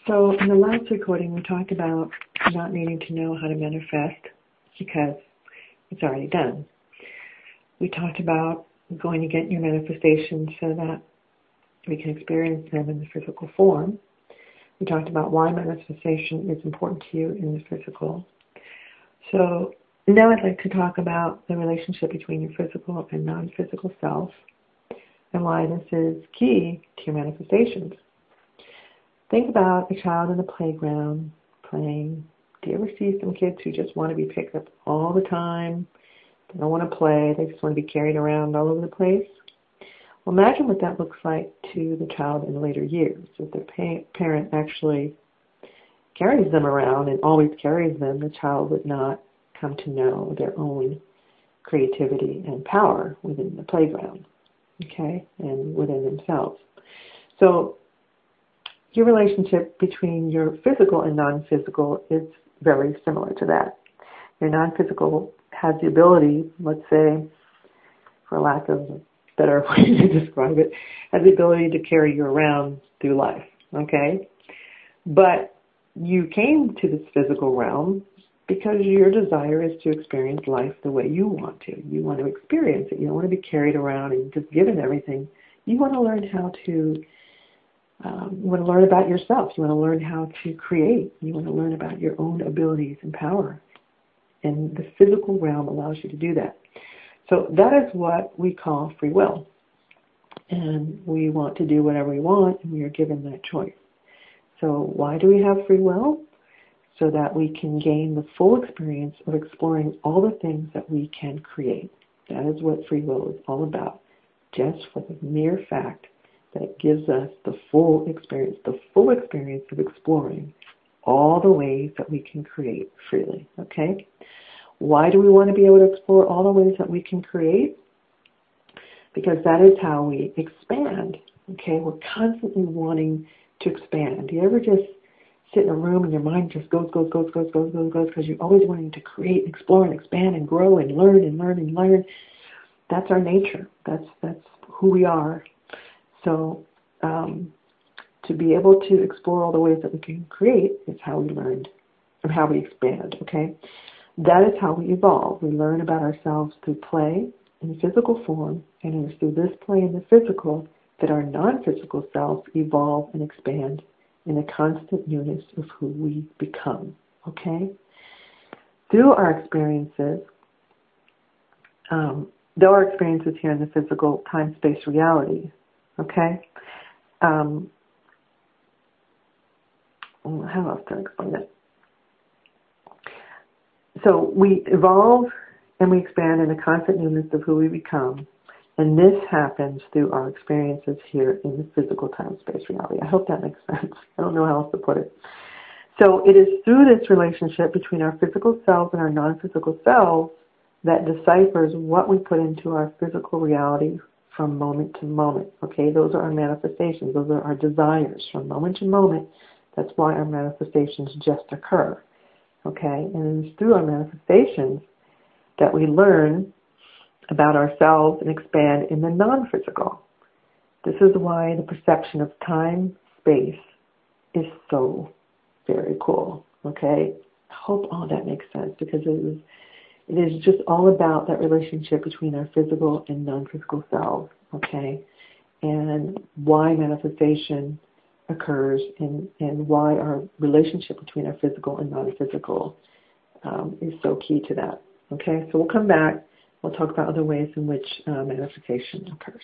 So in the last recording, we talked about not needing to know how to manifest because it's already done. We talked about going to get your manifestations so that we can experience them in the physical form. We talked about why manifestation is important to you in the physical. So now I'd like to talk about the relationship between your physical and non-physical self and why this is key to your manifestations. Think about a child in the playground playing. Do you ever see some kids who just want to be picked up all the time? They don't want to play. They just want to be carried around all over the place. Well, imagine what that looks like to the child in later years. If their parent actually carries them around and always carries them, the child would not come to know their own creativity and power within the playground, okay, and within themselves. So your relationship between your physical and non-physical is very similar to that. Your non-physical has the ability, let's say, for lack of a better way to describe it, has the ability to carry you around through life, okay? But you came to this physical realm because your desire is to experience life the way you want to. You want to experience it. You don't want to be carried around and just given everything. You want to learn how to you want to learn about yourself. You want to learn how to create. You want to learn about your own abilities and power. And the physical realm allows you to do that. So that is what we call free will. And we want to do whatever we want, and we are given that choice. So why do we have free will? So that we can gain the full experience of exploring all the things that we can create. That is what free will is all about. Just for the mere fact that it gives us the full experience of exploring all the ways that we can create freely, okay? Why do we want to be able to explore all the ways that we can create? Because that is how we expand, okay? We're constantly wanting to expand. Do you ever just sit in a room and your mind just goes, because you're always wanting to create, explore, and expand, and grow, and learn, and learn, and learn? That's our nature. That's who we are. So to be able to explore all the ways that we can create is how we learned and how we expand, okay? That is how we evolve. We learn about ourselves through play in the physical form, and it is through this play in the physical that our non-physical selves evolve and expand in the constant newness of who we become, okay? Through our experiences, though our experiences here in the physical time-space reality, okay? How else to explain it? So we evolve and we expand in the constant newness of who we become, and this happens through our experiences here in the physical time-space reality. I hope that makes sense. I don't know how else to put it. So it is through this relationship between our physical selves and our non-physical selves that deciphers what we put into our physical reality from moment to moment. Okay, those are our manifestations. Those are our desires from moment to moment. That's why our manifestations just occur. Okay, and it's through our manifestations that we learn about ourselves and expand in the non-physical. This is why the perception of time, space is so very cool. Okay, I hope all that makes sense, because it is just all about that relationship between our physical and non-physical selves, okay? And why manifestation occurs and why our relationship between our physical and non-physical is so key to that, okay? So we'll come back. We'll talk about other ways in which manifestation occurs.